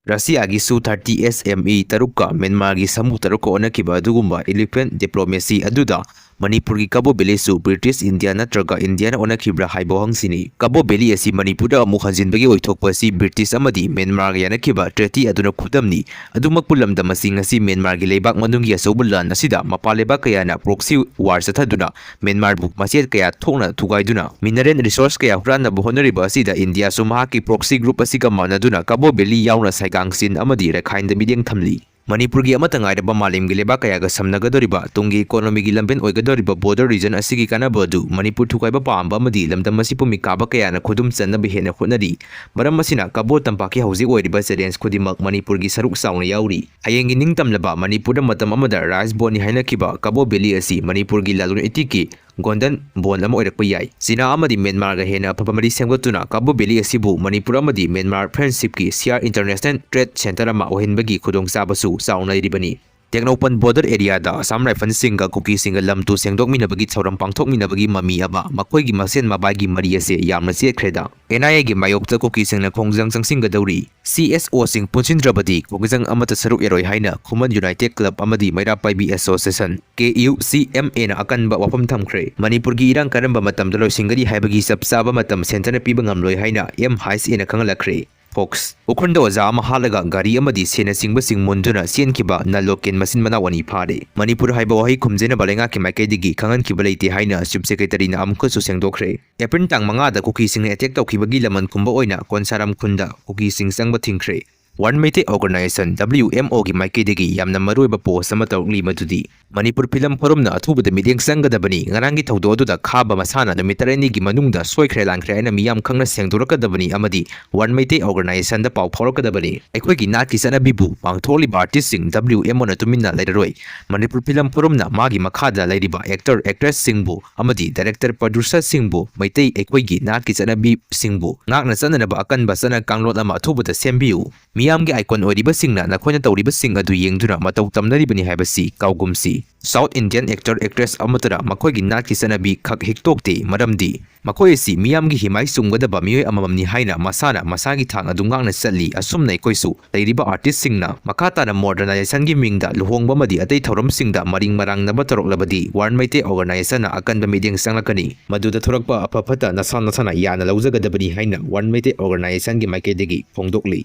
Russiagi Su-30 SME Taruka Myanmargi Samu Taruka Onakiba Dugumba Elephant Diplomacy Aduda Manipuri Khaba Miyam Mangda British India Natraga Indiana Onakibra Haibohang Sini Khaba Miyam asi Manipura Mukhanjinbagi Oithokpasi British amadi Myanmar Yanakiba Treaty Aduna Khudamni Adumak Pulam Damasing asi Myanmargi Leibak Manungi Asobulan Asida Mapaleba Kayana Proxy War Sataduna Myanmar bu Masiat Kaya Thokna Thugaiduna Mineral Resource Kaya Hurana Buhonariba Asida India Sumahaki Proxy Group Asika Manaduna Khaba Miyam Yauna Saigangsin amadi Rakhainda Mideng Thamli Manipur gi amata ngairaba malim gi leba kaya ga samnagadoriba tungi economy gi lamben oigadoriba border region asigi kanabadu Manipur thukaiba pamba amadi lamdam asipu mikaba kaya na khudum channabi hena khunari maram masina kabo tampaki hauji oiriba challenge khudimak Manipur gi saruk sauna yauri hayengi ningtamlaba Manipur da matam amada rice boni haina kiba Khaba Miyam asi Manipur gi lalun etiki Gondan bon lama oirak payai sina amadi Myanmar ga hena papamari semgotuna Khaba Miyam asibu Manipur amadi Myanmar friendship ki CR International Trade Center ama ohinbagi khudong sabasu sauna iribani Teknopan border area da Assam Rifle Singa Cookie Singa Lamtu Sengdok Minabagi Sauram Pangtok Minabagi Mami Aba Makoigi Masen Mabagi Maria se Yamna se Kreda NIA gi Mayokta Cookie Singna Kongjang Sang Singa Dauri CSO Sing Punchin Drabadi Kongjang Amata Saruk Eroi Haina Kuman United Club Amadi Maira Pai Association KUCMA na akanba wapam thamkre Manipur gi irang karamba matam dalo singari haibagi sapsaba matam sentana pibangam loi haina hais ina kangalakre Fox Ukhrulda Oja mahalaga gari amadi sena singba singmunduna sienkiba na loken masin manawani phare Manipur haiba wahi khumjena balenga ki maikaidigi kangan ki balaiti haina chief secretary na amkho su sengdokre April tang manga da Cookie Sing attack tawkhibagi laman kumba oina konsaram khunda Cookie Sing sangba thingkre One Meite Organization WMO gi maikaidigi yamna maruiba post ama tawli madudi Manipur Film Forum na athubada mideng sanggadabani nganangi thawdo adu da khaba masana numitarani gi manungda soikhre langkhre aina miyam khangna sengdorakadabani amadi One Meite Organization da paw phaurakadabani aikoi gi nat ki sana bibu pangtholi artist sing WMO na tuminna leiroi Manipur Film Forum na magi makhada leiriba actor actress singbu amadi director producer singbu maitei aikoi gi nat ki sana bi singbu ngakna sanana ba akan basana kanglot ama athubada sembiu Miyam gi icon oiriba singna nakhona tawriba sing adu yengduna matau tamnaribani haibasi kaugumsi South Indian actor actress amatara makoi gi nat ki sanabi khak hiktokte maramdi makoi si miyam gi himai sumgadaba mioi amamni haina masana masagi thang adungangna chatli asumnai koisu leiriba artist singna makata na modernization gi mingda luhongba madi atei thoram singda maring marang naba toroklabadi One Meite Organization na akanba mideng sanglakani maduda thorakpa apapata nasana yana laujagadabani haina One Meite Organization gi maikaidegi phongdokli